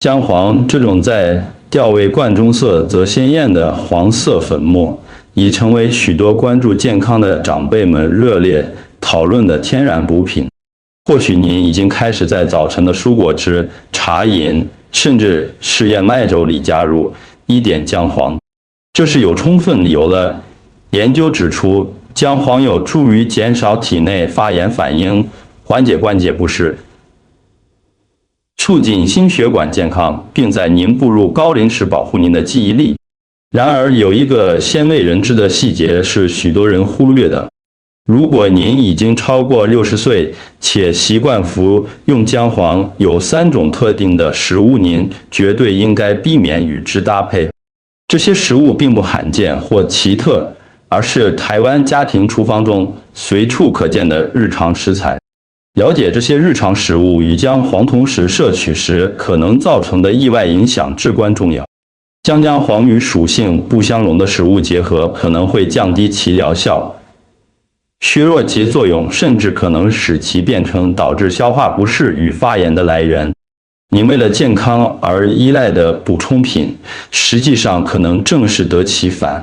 姜黄这种在调味罐中色则鲜艳的黄色粉末，已成为许多关注健康的长辈们热烈讨论的天然补品。或许您已经开始在早晨的蔬果汁、茶饮，甚至是燕麦粥里加入一点姜黄，这是有充分理由的。研究指出，姜黄有助于减少体内发炎反应，缓解关节不适，促进心血管健康，并在您步入高龄时保护您的记忆力。然而，有一个鲜为人知的细节是许多人忽略的。如果您已经超过60岁，且习惯服用姜黄，有3种特定的食物您绝对应该避免与之搭配。这些食物并不罕见或奇特，而是台湾家庭厨房中随处可见的日常食材。了解这些日常食物与姜黄同时摄取时可能造成的意外影响至关重要。将姜黄与属性不相容的食物结合，可能会降低其疗效，削弱其作用，甚至可能使其变成导致消化不适与发炎的来源。您为了健康而依赖的补充品，实际上可能正是得其反。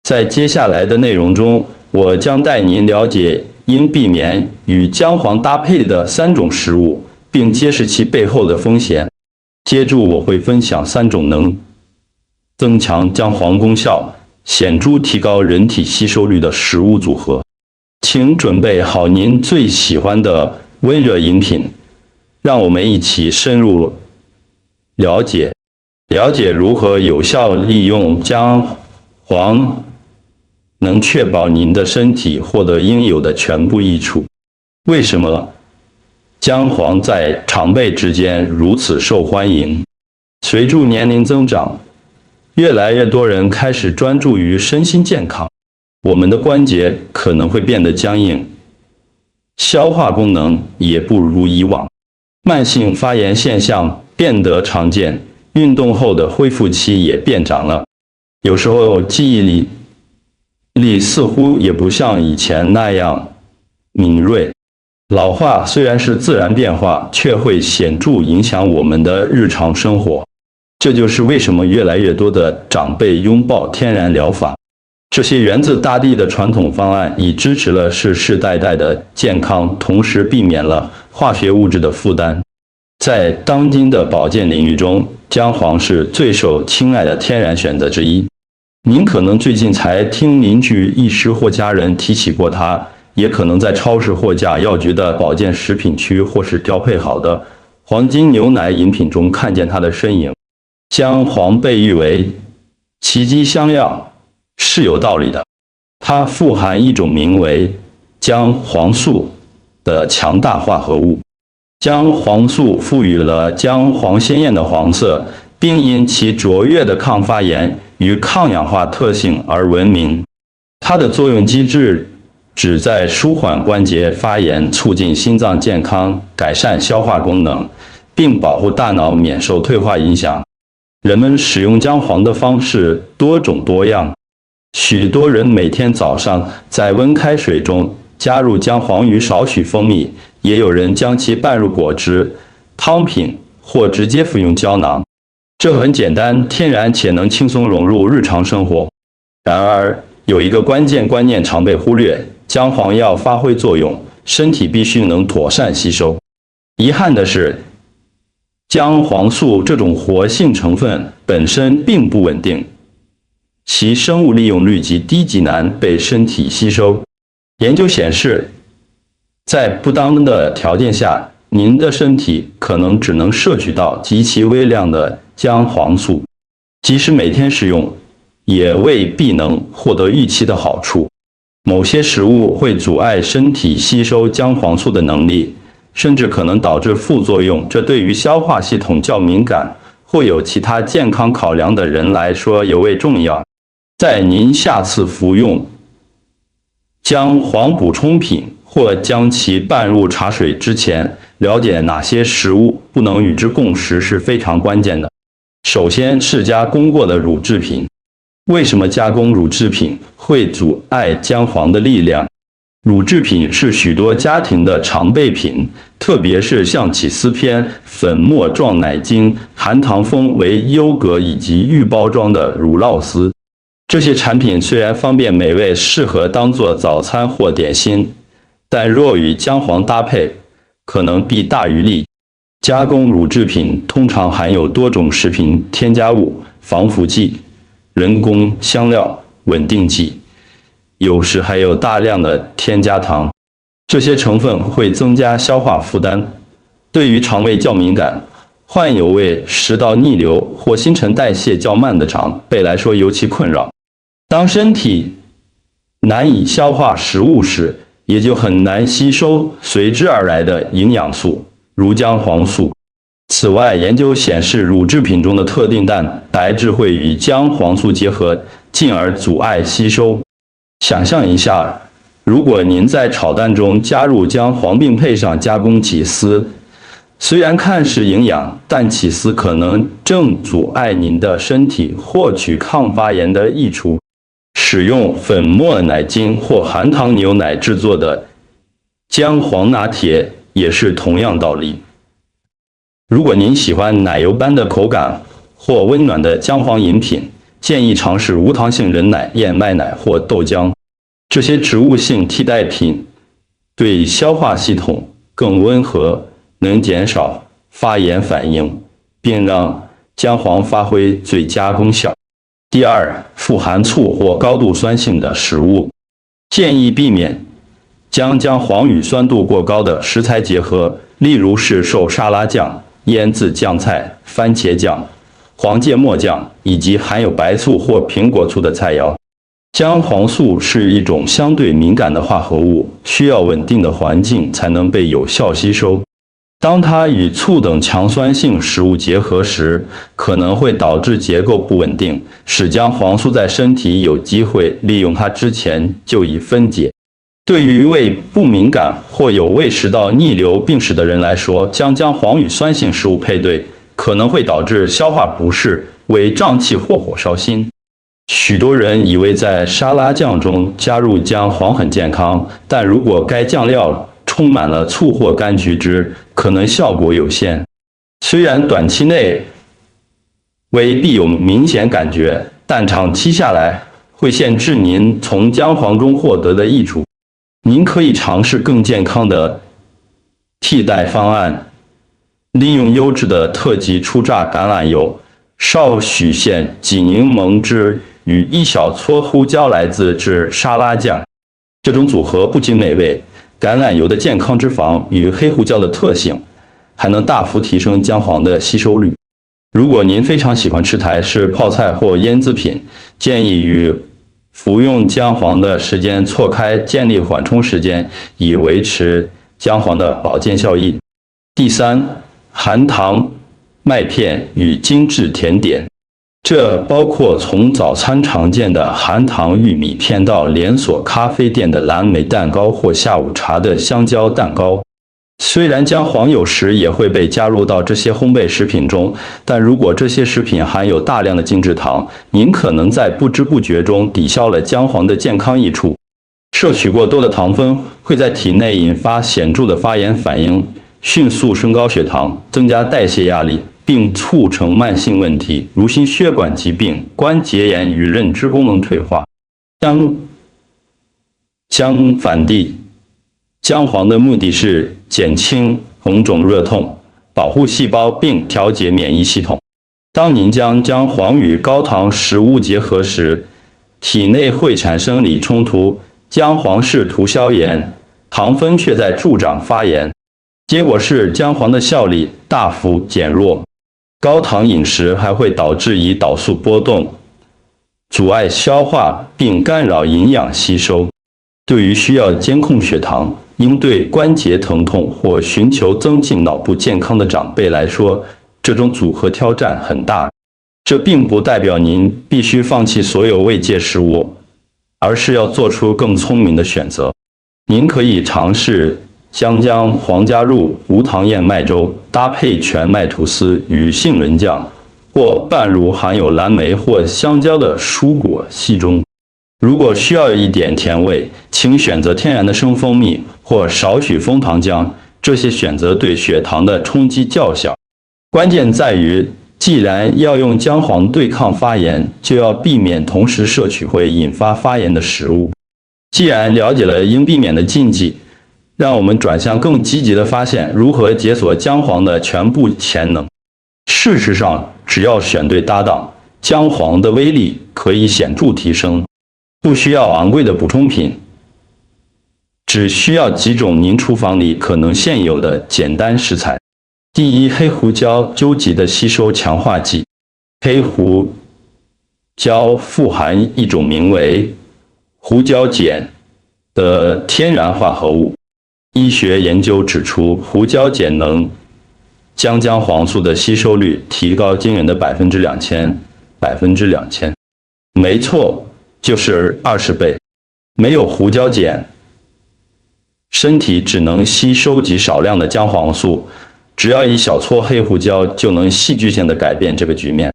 在接下来的内容中，我将带您了解应避免与姜黄搭配的3种食物，并揭示其背后的风险。接着我会分享3种能增强姜黄功效、显著提高人体吸收率的食物组合。请准备好您最喜欢的温热饮品，让我们一起深入了解如何有效利用姜黄，能确保您的身体获得应有的全部益处。为什么姜黄在长辈之间如此受欢迎？随着年龄增长，越来越多人开始专注于身心健康。我们的关节可能会变得僵硬，消化功能也不如以往，慢性发炎现象变得常见，运动后的恢复期也变长了。有时候记忆力似乎也不像以前那样敏锐。老化虽然是自然变化，却会显著影响我们的日常生活。这就是为什么越来越多的长辈拥抱天然疗法。这些源自大地的传统方案已支持了世世代代的健康，同时避免了化学物质的负担。在当今的保健领域中，姜黄是最受青睐的天然选择之一。您可能最近才听邻居、医师或家人提起过它，也可能在超市货架药局的保健食品区或是调配好的黄金牛奶饮品中看见它的身影。姜黄被誉为奇迹香药，是有道理的。它富含一种名为姜黄素的强大化合物。姜黄素赋予了姜黄鲜艳的黄色，并因其卓越的抗发炎与抗氧化特性而闻名。它的作用机制旨在舒缓关节发炎，促进心脏健康，改善消化功能，并保护大脑免受退化影响。人们使用姜黄的方式多种多样，许多人每天早上在温开水中加入姜黄与少许蜂蜜，也有人将其拌入果汁、汤品或直接服用胶囊。这很简单、天然且能轻松融入日常生活。然而，有一个关键观念常被忽略：姜黄要发挥作用，身体必须能妥善吸收。遗憾的是，姜黄素这种活性成分本身并不稳定，其生物利用率极低，极难被身体吸收。研究显示，在不当的条件下，您的身体可能只能摄取到极其微量的姜黄素，即使每天使用，也未必能获得预期的好处。某些食物会阻碍身体吸收姜黄素的能力，甚至可能导致副作用，这对于消化系统较敏感或有其他健康考量的人来说尤为重要。在您下次服用姜黄补充品或将其拌入茶水之前，了解哪些食物不能与之共食是非常关键的。首先是加工过的乳制品。为什么加工乳制品会阻碍姜黄的力量？乳制品是许多家庭的常备品，特别是像起司片、粉末状奶精、含糖风为优格以及预包装的乳酪丝。这些产品虽然方便美味，适合当做早餐或点心，但若与姜黄搭配，可能弊大于利。加工乳制品通常含有多种食品添加物、防腐剂、人工香料、稳定剂，有时还有大量的添加糖，这些成分会增加消化负担，对于肠胃较敏感、患有胃食道逆流或新陈代谢较慢的长辈来说尤其困扰。当身体难以消化食物时，也就很难吸收随之而来的营养素，如姜黄素。此外，研究显示，乳制品中的特定蛋白质会与姜黄素结合，进而阻碍吸收。想象一下，如果您在炒蛋中加入姜黄并配上加工起司，虽然看似营养，但起司可能正阻碍您的身体获取抗发炎的益处。使用粉末奶精或含糖牛奶制作的姜黄拿铁也是同样道理。如果您喜欢奶油般的口感或温暖的姜黄饮品，建议尝试无糖杏仁奶、燕麦奶或豆浆。这些植物性替代品对消化系统更温和，能减少发炎反应，并让姜黄发挥最佳功效。第二，富含醋或高度酸性的食物，建议避免将姜黄与酸度过高的食材结合，例如是受沙拉酱、腌制酱菜、番茄酱、黄芥末酱以及含有白醋或苹果醋的菜肴。姜黄素是一种相对敏感的化合物，需要稳定的环境才能被有效吸收。当它与醋等强酸性食物结合时，可能会导致结构不稳定，使姜黄素在身体有机会利用它之前就已分解。对于胃不敏感或有胃食道逆流病史的人来说，将姜黄与酸性食物配对，可能会导致消化不适、胃胀气或火烧心。许多人以为在沙拉酱中加入姜黄很健康，但如果该酱料充满了醋或柑橘汁，可能效果有限。虽然短期内未必有明显感觉，但长期下来会限制您从姜黄中获得的益处。您可以尝试更健康的替代方案，利用优质的特级初榨橄榄油、少许鲜挤柠檬汁与一小撮胡椒来自制沙拉酱。这种组合不仅美味，橄榄油的健康脂肪与黑胡椒的特性，还能大幅提升姜黄的吸收率。如果您非常喜欢吃台式泡菜或腌制品，建议与服用姜黄的时间错开，建立缓冲时间，以维持姜黄的保健效益。第三，含糖麦片与精致甜点。这包括从早餐常见的含糖玉米片到连锁咖啡店的蓝莓蛋糕或下午茶的香蕉蛋糕。虽然姜黄有时也会被加入到这些烘焙食品中，但如果这些食品含有大量的精制糖，您可能在不知不觉中抵消了姜黄的健康益处。摄取过多的糖分会在体内引发显著的发炎反应，迅速升高血糖，增加代谢压力，并促成慢性问题，如心血管疾病、关节炎与认知功能退化。相反地，姜黄的目的是减轻红肿热痛，保护细胞并调节免疫系统。当您将姜黄与高糖食物结合时，体内会产生理冲突，姜黄试图消炎，糖分却在助长发炎，结果是姜黄的效力大幅减弱。高糖饮食还会导致胰岛素波动，阻碍消化并干扰营养吸收。对于需要监控血糖、应对关节疼痛或寻求增进脑部健康的长辈来说，这种组合挑战很大。这并不代表您必须放弃所有慰藉食物，而是要做出更聪明的选择。您可以尝试将姜黄加入无糖燕麦粥，搭配全麦吐司与杏仁酱，或拌入含有蓝莓或香蕉的蔬果昔中。如果需要一点甜味，请选择天然的生蜂蜜或少许枫糖浆，这些选择对血糖的冲击较小。关键在于，既然要用姜黄对抗发炎，就要避免同时摄取会引发发炎的食物。既然了解了应避免的禁忌，让我们转向更积极的发现如何解锁姜黄的全部潜能。事实上，只要选对搭档，姜黄的威力可以显著提升。不需要昂贵的补充品，只需要几种您厨房里可能现有的简单食材。第一，黑胡椒究极的吸收强化剂。黑胡椒富含一种名为胡椒碱的天然化合物。医学研究指出，胡椒碱能将姜黄素的吸收率提高惊人的2000%。没错，就是20倍。没有胡椒碱，身体只能吸收极少量的姜黄素，只要一小撮黑胡椒就能戏剧性地改变这个局面。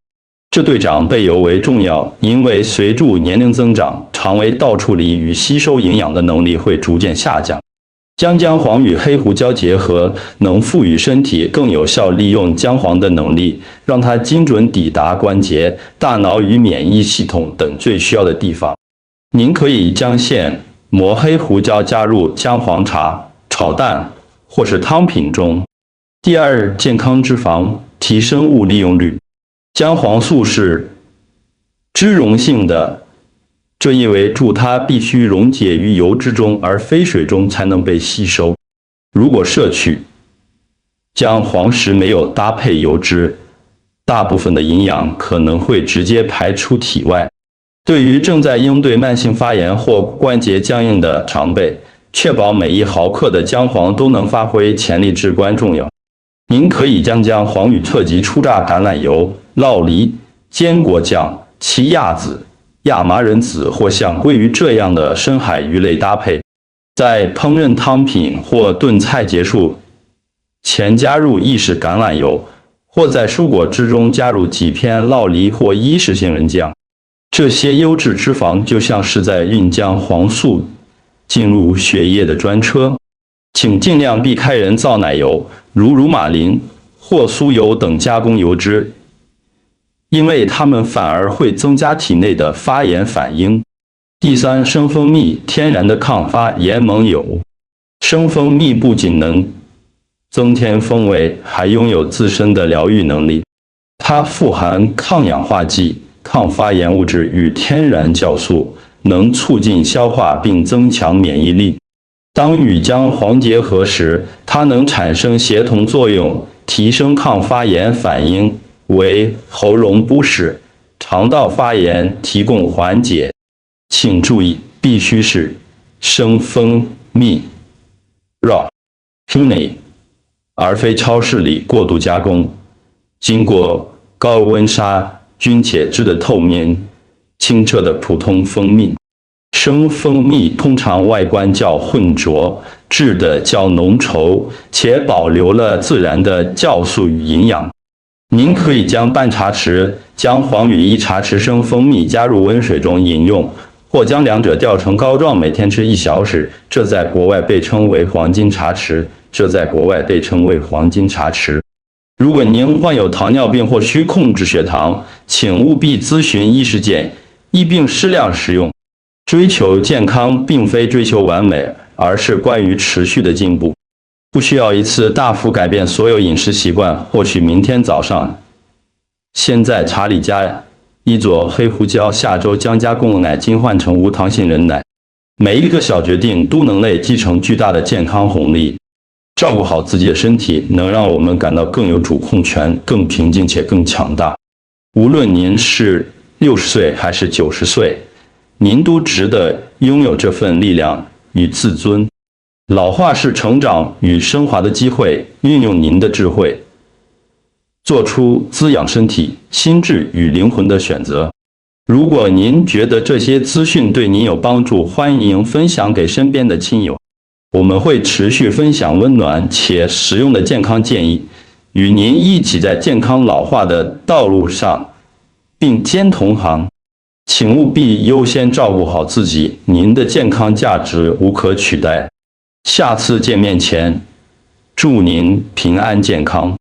这对长辈尤为重要，因为随着年龄增长，肠胃道处理与吸收营养的能力会逐渐下降。将姜黄与黑胡椒结合，能赋予身体更有效利用姜黄的能力，让它精准抵达关节、大脑与免疫系统等最需要的地方。您可以将现磨黑胡椒加入姜黄茶、炒蛋或是汤品中。第二，健康脂肪提升物利用率。姜黄素是脂溶性的，这意味着它必须溶解于油脂中，而非水中才能被吸收。如果摄取姜黄时没有搭配油脂，大部分的营养可能会直接排出体外。对于正在应对慢性发炎或关节僵硬的长辈，确保每1毫克的姜黄都能发挥潜力至关重要。您可以将姜黄与特级初榨橄榄油、酪梨、坚果酱、奇亚籽、亚麻仁籽或像鲑鱼这样的深海鱼类搭配，在烹饪汤品或炖菜结束前加入意式橄榄油，或在蔬果汁中加入几片酪梨或伊式杏仁酱。这些优质脂肪就像是在运姜黄素进入血液的专车。请尽量避开人造奶油，如乳马林或酥油等加工油脂，因为它们反而会增加体内的发炎反应。第三，生蜂蜜天然的抗发炎盟友。生蜂蜜不仅能增添风味，还拥有自身的疗愈能力。它富含抗氧化剂、抗发炎物质与天然酵素，能促进消化并增强免疫力。当与姜黄结合时，它能产生协同作用，提升抗发炎反应，为喉咙不适、肠道发炎提供缓解。请注意，必须是生蜂蜜 raw honey， 而非超市里过度加工、经过高温杀菌且质的透明、清澈的普通蜂蜜。生蜂蜜通常外观较浑浊，质的较浓稠，且保留了自然的酵素与营养。您可以将半茶匙姜黄与1茶匙生蜂蜜加入温水中饮用，或将两者调成膏状，每天吃1小时。这在国外被称为黄金茶匙。如果您患有糖尿病或需控制血糖，请务必咨询医师建议并适量食用。追求健康并非追求完美，而是关于持续的进步。不需要一次大幅改变所有饮食习惯，或许明天早上现在查理加一撮黑胡椒，下周将加贡奶精换成无糖杏仁奶。每一个小决定都能累积成巨大的健康红利。照顾好自己的身体，能让我们感到更有主控权、更平静且更强大。无论您是60岁还是90岁，您都值得拥有这份力量与自尊。老化是成长与升华的机会，运用您的智慧，做出滋养身体、心智与灵魂的选择。如果您觉得这些资讯对您有帮助，欢迎分享给身边的亲友。我们会持续分享温暖且实用的健康建议，与您一起在健康老化的道路上并肩同行。请务必优先照顾好自己，您的健康价值无可取代。下次见面前，祝您平安健康。